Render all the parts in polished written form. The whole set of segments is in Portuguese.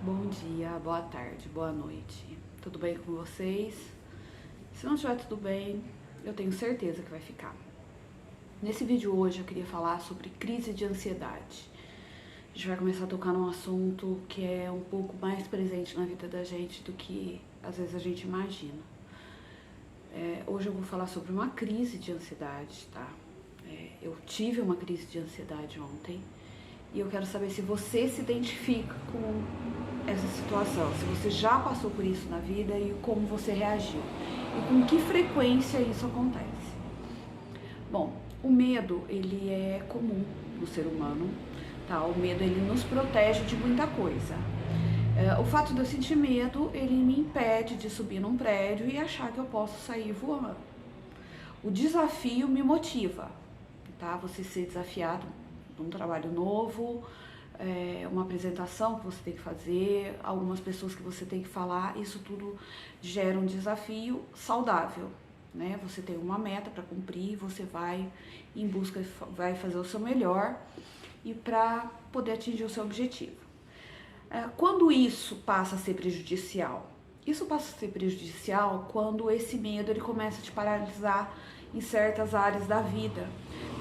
Bom dia, boa tarde, boa noite. Tudo bem com vocês? Se não estiver tudo bem, eu tenho certeza que vai ficar. Nesse vídeo hoje eu queria falar sobre crise de ansiedade. A gente vai começar a tocar num assunto que é um pouco mais presente na vida da gente do que às vezes a gente imagina. Hoje eu vou falar sobre uma crise de ansiedade, tá? Eu tive uma crise de ansiedade ontem e eu quero saber se você se identifica com essa situação, se você já passou por isso na vida e como você reagiu e com que frequência isso acontece. Bom, o medo, ele é comum no ser humano, tá? O medo, ele nos protege de muita coisa. O fato de eu sentir medo, ele me impede de subir num prédio e achar que eu posso sair voando. O desafio me motiva, tá? Você ser desafiado num trabalho novo, uma apresentação que você tem que fazer, algumas pessoas que você tem que falar, isso tudo gera um desafio saudável, né? Você tem uma meta para cumprir, você vai em busca, vai fazer o seu melhor e para poder atingir o seu objetivo. Quando isso passa a ser prejudicial? Isso passa a ser prejudicial quando esse medo ele começa a te paralisar em certas áreas da vida,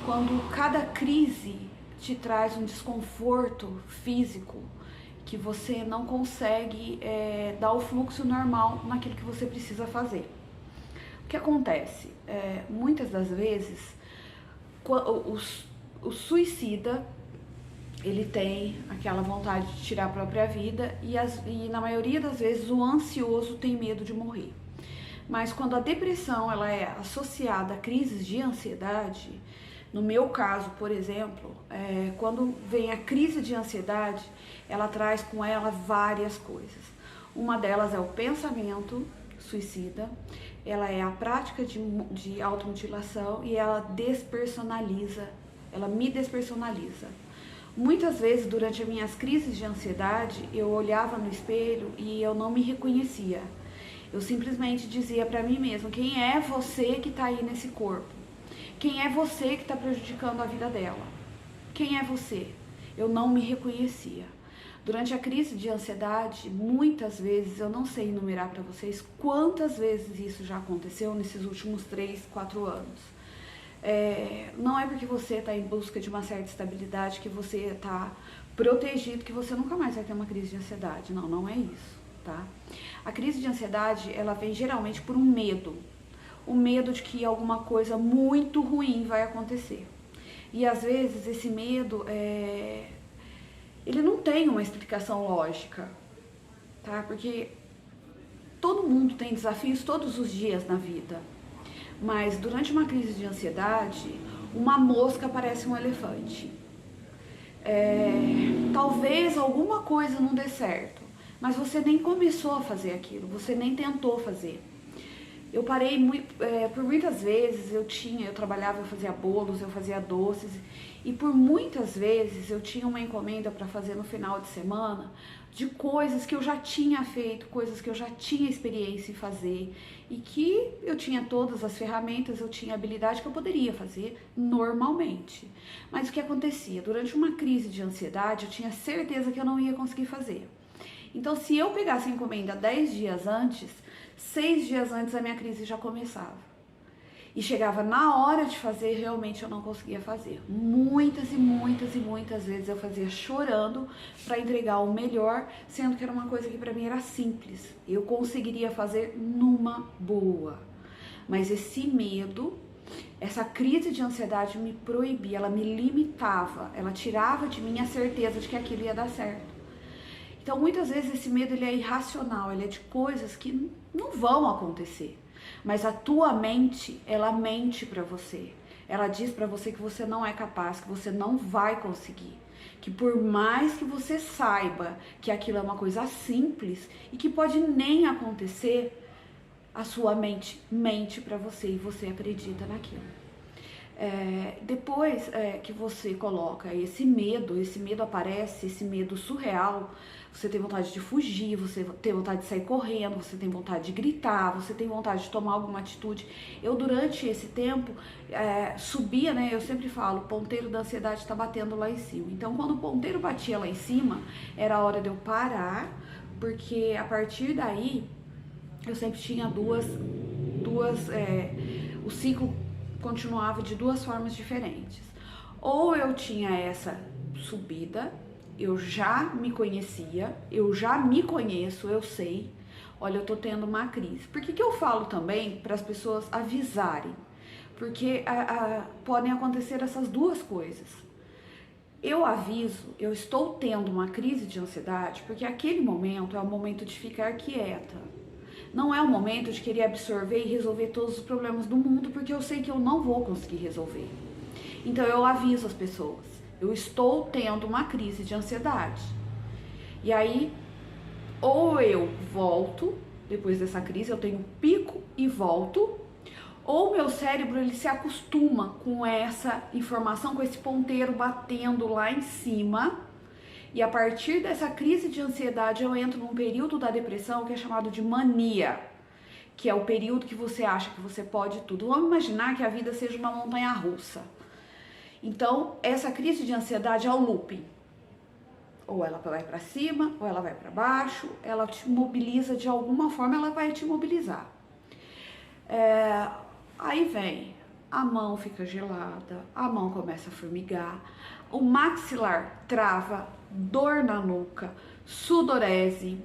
quando cada crise te traz um desconforto físico que você não consegue dar o fluxo normal naquilo que você precisa fazer. O que acontece? Muitas das vezes o suicida ele tem aquela vontade de tirar a própria vida e na maioria das vezes o ansioso tem medo de morrer. Mas quando a depressão ela é associada a crises de ansiedade, no meu caso, por exemplo, quando vem a crise de ansiedade, ela traz com ela várias coisas. Uma delas é o pensamento suicida, ela é a prática de automutilação e ela despersonaliza, ela me despersonaliza. Muitas vezes, durante as minhas crises de ansiedade, eu olhava no espelho e eu não me reconhecia. Eu simplesmente dizia para mim mesma, quem é você que está aí nesse corpo? Quem é você que está prejudicando a vida dela? Quem é você? Eu não me reconhecia. Durante a crise de ansiedade, muitas vezes, eu não sei enumerar para vocês quantas vezes isso já aconteceu nesses últimos 3, 4 anos. Não é porque você está em busca de uma certa estabilidade que você está protegido, que você nunca mais vai ter uma crise de ansiedade. Não, não é isso, tá? A crise de ansiedade, ela vem geralmente por um medo. O medo de que alguma coisa muito ruim vai acontecer. E às vezes esse medo, ele não tem uma explicação lógica, tá? Porque todo mundo tem desafios todos os dias na vida. Mas durante uma crise de ansiedade, uma mosca parece um elefante. Talvez alguma coisa não dê certo, mas você nem começou a fazer aquilo, você nem tentou fazer. Eu parei por muitas vezes, eu trabalhava, eu fazia bolos, eu fazia doces, e por muitas vezes eu tinha uma encomenda para fazer no final de semana de coisas que eu já tinha feito, coisas que eu já tinha experiência em fazer, e que eu tinha todas as ferramentas, eu tinha habilidade que eu poderia fazer normalmente. Mas o que acontecia? Durante uma crise de ansiedade, eu tinha certeza que eu não ia conseguir fazer. Então, se eu pegasse a encomenda 10 dias antes, 6 dias antes a minha crise já começava. E chegava na hora de fazer, realmente eu não conseguia fazer. Muitas e muitas e muitas vezes eu fazia chorando para entregar o melhor, sendo que era uma coisa que para mim era simples. Eu conseguiria fazer numa boa. Mas esse medo, essa crise de ansiedade me proibia, ela me limitava, ela tirava de mim a certeza de que aquilo ia dar certo. Então, muitas vezes esse medo ele é irracional, ele é de coisas que não vão acontecer. Mas a tua mente, ela mente para você. Ela diz para você que você não é capaz, que você não vai conseguir. Que por mais que você saiba que aquilo é uma coisa simples e que pode nem acontecer, a sua mente mente para você e você acredita naquilo. Depois que você coloca esse medo aparece, esse medo surreal, você tem vontade de fugir, você tem vontade de sair correndo, você tem vontade de gritar, você tem vontade de tomar alguma atitude. Eu, durante esse tempo, subia, né? Eu sempre falo, o ponteiro da ansiedade está batendo lá em cima. Então, quando o ponteiro batia lá em cima, era a hora de eu parar, porque a partir daí, eu sempre tinha o ciclo continuava de duas formas diferentes. Ou eu tinha essa subida, eu já me conhecia, eu já me conheço, eu sei, olha, eu tô tendo uma crise. Por que eu falo também para as pessoas avisarem? Porque podem acontecer essas duas coisas. Eu aviso, eu estou tendo uma crise de ansiedade, porque aquele momento é o momento de ficar quieta. Não é o momento de querer absorver e resolver todos os problemas do mundo, porque eu sei que eu não vou conseguir resolver. Então eu aviso as pessoas, eu estou tendo uma crise de ansiedade. E aí, ou eu volto, depois dessa crise, eu tenho pico e volto, ou meu cérebro ele se acostuma com essa informação, com esse ponteiro batendo lá em cima. E a partir dessa crise de ansiedade, eu entro num período da depressão que é chamado de mania, que é o período que você acha que você pode tudo. Vamos imaginar que a vida seja uma montanha-russa. Então, essa crise de ansiedade é o looping. Ou ela vai para cima, ou ela vai para baixo, ela te mobiliza de alguma forma, ela vai te mobilizar. Aí vem, a mão fica gelada, a mão começa a formigar, o maxilar trava, dor na nuca, sudorese,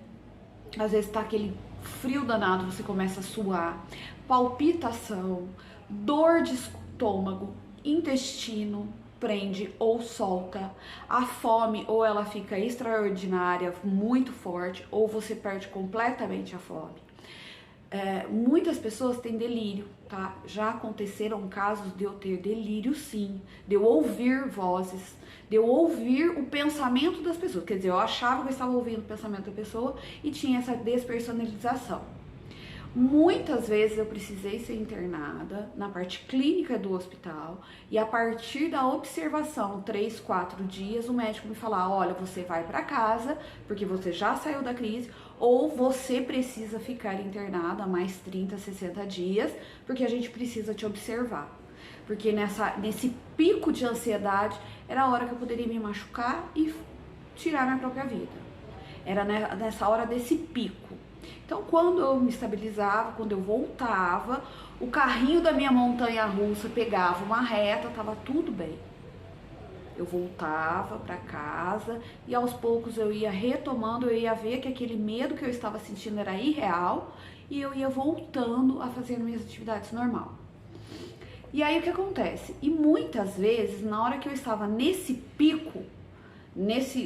às vezes tá aquele frio danado, você começa a suar, palpitação, dor de estômago, intestino prende ou solta, a fome ou ela fica extraordinária, muito forte, ou você perde completamente a fome. Muitas pessoas têm delírio, tá? Já aconteceram casos de eu ter delírio, sim, de eu ouvir vozes, de eu ouvir o pensamento das pessoas. Quer dizer, eu achava que eu estava ouvindo o pensamento da pessoa e tinha essa despersonalização. Muitas vezes eu precisei ser internada na parte clínica do hospital e a partir da observação, 3, 4 dias, o médico me falar, olha, você vai para casa porque você já saiu da crise ou você precisa ficar internada mais 30, 60 dias porque a gente precisa te observar. Porque nesse pico de ansiedade era a hora que eu poderia me machucar e tirar minha própria vida. Era nessa hora desse pico. Então, quando eu me estabilizava, quando eu voltava, o carrinho da minha montanha-russa pegava uma reta, tava tudo bem. Eu voltava para casa e aos poucos eu ia retomando, eu ia ver que aquele medo que eu estava sentindo era irreal e eu ia voltando a fazer minhas atividades normal. E aí o que acontece? E muitas vezes, na hora que eu estava nesse pico,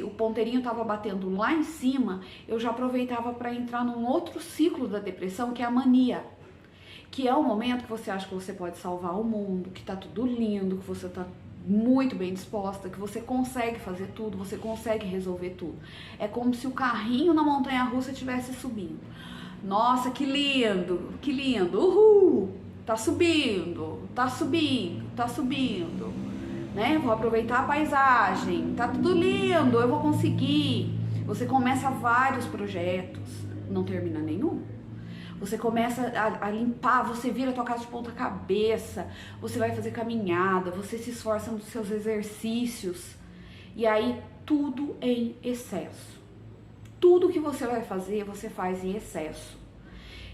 o ponteirinho estava batendo lá em cima, eu já aproveitava para entrar num outro ciclo da depressão, que é a mania. Que é o momento que você acha que você pode salvar o mundo, que tá tudo lindo, que você tá muito bem disposta, que você consegue fazer tudo, você consegue resolver tudo. É como se o carrinho na montanha-russa estivesse subindo. Nossa, que lindo, uhul, tá subindo, tá subindo, tá subindo. Né? Vou aproveitar a paisagem, tá tudo lindo, eu vou conseguir. Você começa vários projetos, não termina nenhum. Você começa a limpar, você vira a tua casa de ponta cabeça, você vai fazer caminhada, você se esforça nos seus exercícios. E aí tudo em excesso. Tudo que você vai fazer, você faz em excesso.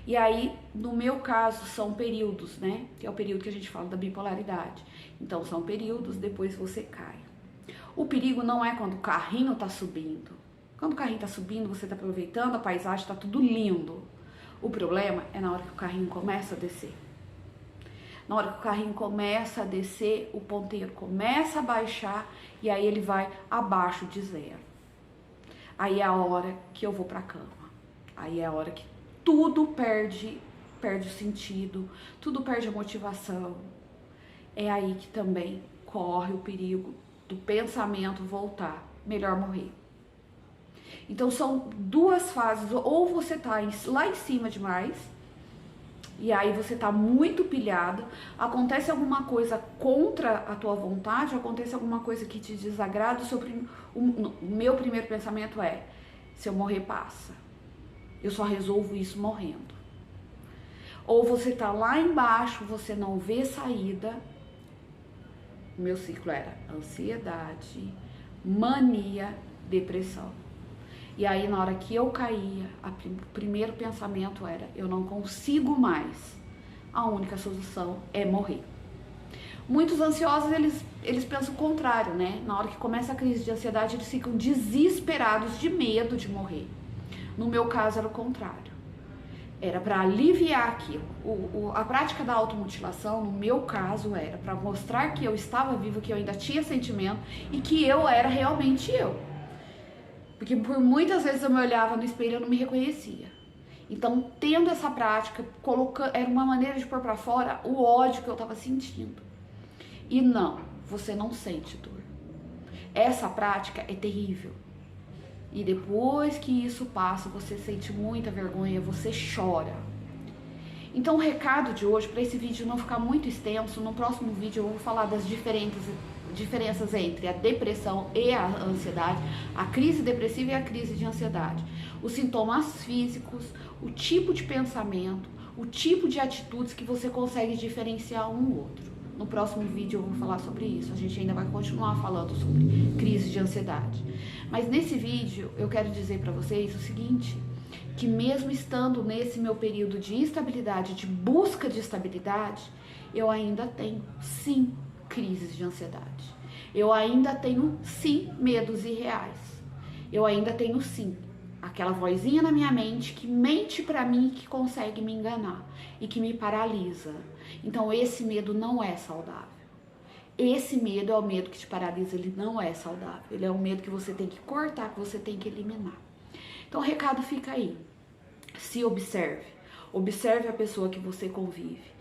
E aí, no meu caso, são períodos, né? Que é o período que a gente fala da bipolaridade. Então, são períodos, depois você cai. O perigo não é quando o carrinho tá subindo. Quando o carrinho tá subindo, você tá aproveitando a paisagem, tá tudo lindo. O problema é na hora que o carrinho começa a descer. Na hora que o carrinho começa a descer, o ponteiro começa a baixar e aí ele vai abaixo de 0. Aí é a hora que eu vou pra cama. Aí é a hora que tudo perde o sentido, tudo perde a motivação. É aí que também corre o perigo do pensamento voltar, melhor morrer. Então são duas fases, ou você tá lá em cima demais e aí você tá muito pilhada, acontece alguma coisa contra a tua vontade, acontece alguma coisa que te desagrada, o meu primeiro pensamento é, se eu morrer, passa. Eu só resolvo isso morrendo. Ou você tá lá embaixo, você não vê saída. O meu ciclo era ansiedade, mania, depressão. E aí, na hora que eu caía, o primeiro pensamento era, eu não consigo mais. A única solução é morrer. Muitos ansiosos, eles pensam o contrário, né? Na hora que começa a crise de ansiedade, eles ficam desesperados de medo de morrer. No meu caso, era o contrário. Era para aliviar aquilo. A prática da automutilação, no meu caso, era para mostrar que eu estava viva, que eu ainda tinha sentimento e que eu era realmente eu. Porque por muitas vezes eu me olhava no espelho e eu não me reconhecia. Então, tendo essa prática, era uma maneira de pôr pra fora o ódio que eu tava sentindo. E não, você não sente dor. Essa prática é terrível. E depois que isso passa, você sente muita vergonha, você chora. Então, o recado de hoje, para esse vídeo não ficar muito extenso, no próximo vídeo eu vou falar das diferenças entre a depressão e a ansiedade, a crise depressiva e a crise de ansiedade, os sintomas físicos, o tipo de pensamento, o tipo de atitudes que você consegue diferenciar um do outro. No próximo vídeo eu vou falar sobre isso, a gente ainda vai continuar falando sobre crise de ansiedade. Mas nesse vídeo eu quero dizer para vocês o seguinte, que mesmo estando nesse meu período de instabilidade, de busca de estabilidade, eu ainda tenho, sim, crises de ansiedade. Eu ainda tenho, sim, medos irreais. Eu ainda tenho, sim, aquela vozinha na minha mente que mente pra mim, que consegue me enganar e que me paralisa. Então esse medo não é saudável. Esse medo é o medo que te paralisa, ele não é saudável. Ele é um medo que você tem que cortar, que você tem que eliminar. Então o recado fica aí. Se observe. Observe a pessoa que você convive.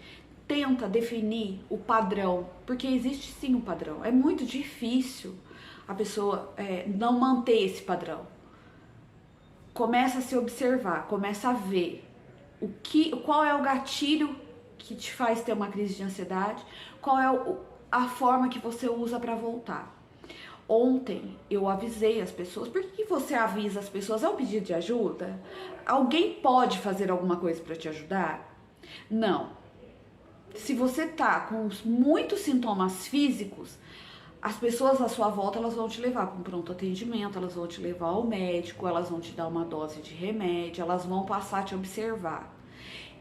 Tenta definir o padrão, porque existe sim um padrão. É muito difícil a pessoa não manter esse padrão. Começa a se observar, começa a ver qual é o gatilho que te faz ter uma crise de ansiedade, qual é a forma que você usa para voltar. Ontem eu avisei as pessoas. Por que você avisa as pessoas? É um pedido de ajuda? Alguém pode fazer alguma coisa para te ajudar? Não. Se você tá com muitos sintomas físicos, as pessoas à sua volta, elas vão te levar para um pronto atendimento, elas vão te levar ao médico, elas vão te dar uma dose de remédio, elas vão passar a te observar.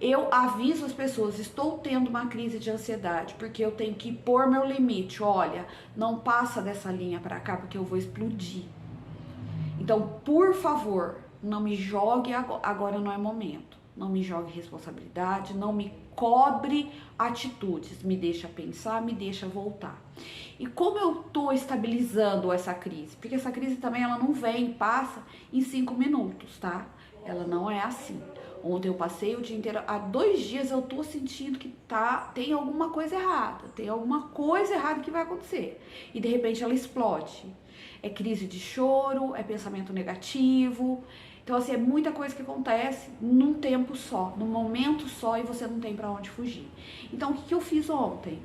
Eu aviso as pessoas, estou tendo uma crise de ansiedade, porque eu tenho que pôr meu limite. Olha, não passa dessa linha para cá, porque eu vou explodir. Então, por favor, não me jogue agora, não é momento. Não me jogue responsabilidade, não me cobre atitudes, me deixa pensar, me deixa voltar. E como eu tô estabilizando essa crise? Porque essa crise também, ela não vem, passa em 5 minutos, tá? Ela não é assim. Ontem eu passei o dia inteiro, há 2 dias eu tô sentindo que tem alguma coisa errada, tem alguma coisa errada que vai acontecer. E de repente ela explode. É crise de choro, é pensamento negativo. Então assim, é muita coisa que acontece num tempo só, num momento só e você não tem pra onde fugir. Então o que eu fiz ontem?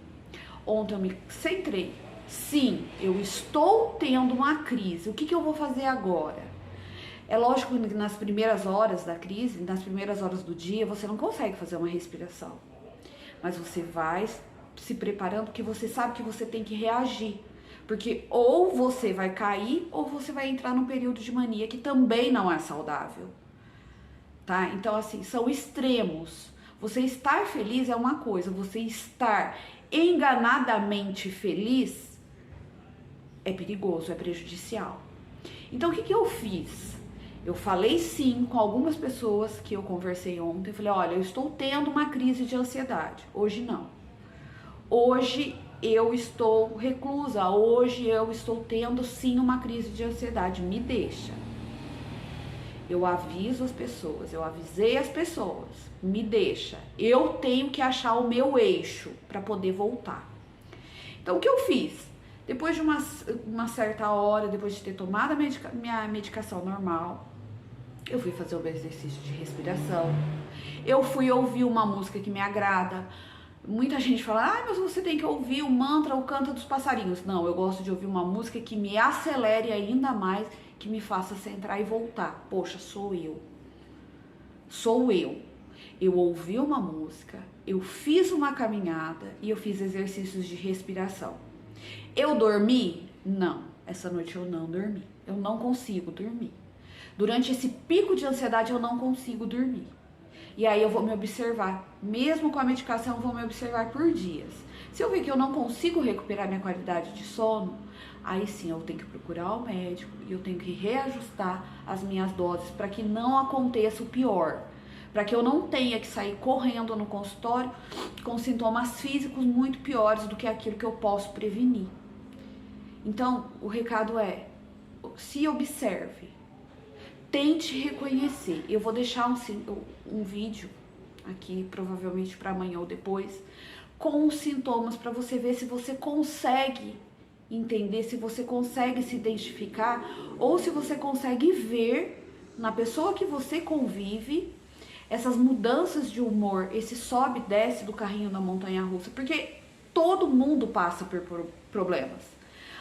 Ontem eu me centrei. Sim, eu estou tendo uma crise. O que eu vou fazer agora? É lógico que nas primeiras horas da crise, nas primeiras horas do dia, você não consegue fazer uma respiração. Mas você vai se preparando porque você sabe que você tem que reagir. Porque ou você vai cair ou você vai entrar num período de mania que também não é saudável. Tá? Então, assim, são extremos. Você estar feliz é uma coisa, você estar enganadamente feliz é perigoso, é prejudicial. Então, o que eu fiz? Eu falei sim com algumas pessoas que eu conversei ontem. Eu falei, olha, eu estou tendo uma crise de ansiedade. Hoje não. Hoje eu estou reclusa. Hoje eu estou tendo sim uma crise de ansiedade. Me deixa. Eu aviso as pessoas, eu avisei as pessoas. Me deixa. Eu tenho que achar o meu eixo para poder voltar. Então, o que eu fiz? Depois de uma certa hora, depois de ter tomado a minha medicação normal, eu fui fazer um exercício de respiração, eu fui ouvir uma música que me agrada. Muita gente fala, mas você tem que ouvir o mantra, o canto dos passarinhos. Não, eu gosto de ouvir uma música que me acelere ainda mais, que me faça centrar e voltar. Poxa, sou eu. Sou eu. Eu ouvi uma música, eu fiz uma caminhada e eu fiz exercícios de respiração. Eu dormi? Não, essa noite eu não dormi. Eu não consigo dormir. Durante esse pico de ansiedade eu não consigo dormir. E aí eu vou me observar, mesmo com a medicação, eu vou me observar por dias. Se eu ver que eu não consigo recuperar minha qualidade de sono, aí sim eu tenho que procurar o médico e eu tenho que reajustar as minhas doses para que não aconteça o pior. Para que eu não tenha que sair correndo no consultório com sintomas físicos muito piores do que aquilo que eu posso prevenir. Então, o recado é, se observe. Tente reconhecer. Eu vou deixar um vídeo aqui, provavelmente para amanhã ou depois, com os sintomas para você ver se você consegue entender, se você consegue se identificar ou se você consegue ver na pessoa que você convive essas mudanças de humor, esse sobe e desce do carrinho na montanha-russa, porque todo mundo passa por problemas.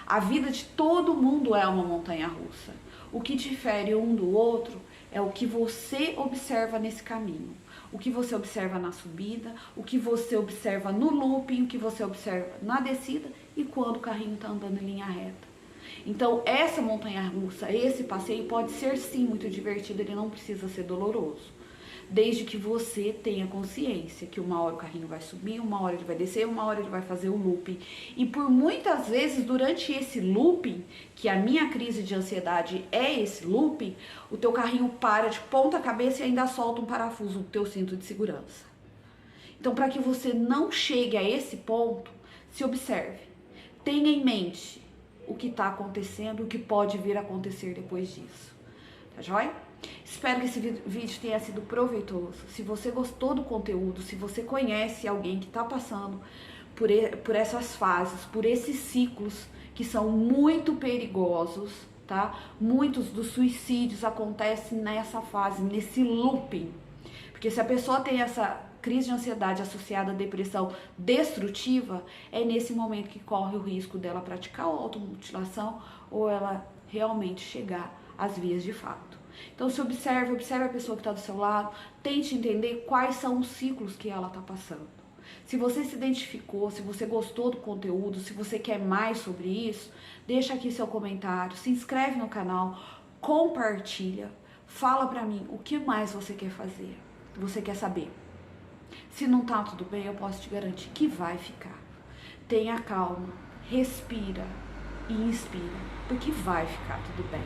A vida de todo mundo é uma montanha-russa. O que difere um do outro é o que você observa nesse caminho. O que você observa na subida, o que você observa no looping, o que você observa na descida e quando o carrinho está andando em linha reta. Então, essa montanha-russa, esse passeio pode ser sim muito divertido, ele não precisa ser doloroso. Desde que você tenha consciência que uma hora o carrinho vai subir, uma hora ele vai descer, uma hora ele vai fazer o looping. E por muitas vezes, durante esse looping, que a minha crise de ansiedade é esse looping, o teu carrinho para de ponta cabeça e ainda solta um parafuso do teu cinto de segurança. Então, para que você não chegue a esse ponto, se observe. Tenha em mente o que está acontecendo, o que pode vir a acontecer depois disso. Tá joia? Espero que esse vídeo tenha sido proveitoso. Se você gostou do conteúdo, se você conhece alguém que está passando por essas fases, por esses ciclos que são muito perigosos, tá? Muitos dos suicídios acontecem nessa fase, nesse looping. Porque se a pessoa tem essa crise de ansiedade associada à depressão destrutiva, é nesse momento que corre o risco dela praticar a automutilação ou ela realmente chegar às vias de fato. Então se observe a pessoa que está do seu lado, tente entender quais são os ciclos que ela está passando. Se você se identificou, se você gostou do conteúdo, se você quer mais sobre isso, deixa aqui seu comentário, se inscreve no canal, compartilha, fala pra mim o que mais você quer fazer, você quer saber. Se não tá tudo bem, eu posso te garantir que vai ficar. Tenha calma, respira e inspira, porque vai ficar tudo bem.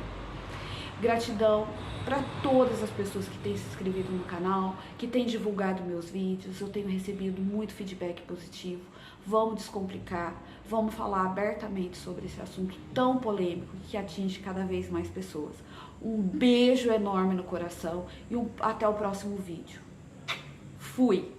Gratidão para todas as pessoas que têm se inscrito no canal, que têm divulgado meus vídeos, eu tenho recebido muito feedback positivo. Vamos descomplicar, vamos falar abertamente sobre esse assunto tão polêmico que atinge cada vez mais pessoas. Um beijo enorme no coração e até o próximo vídeo. Fui!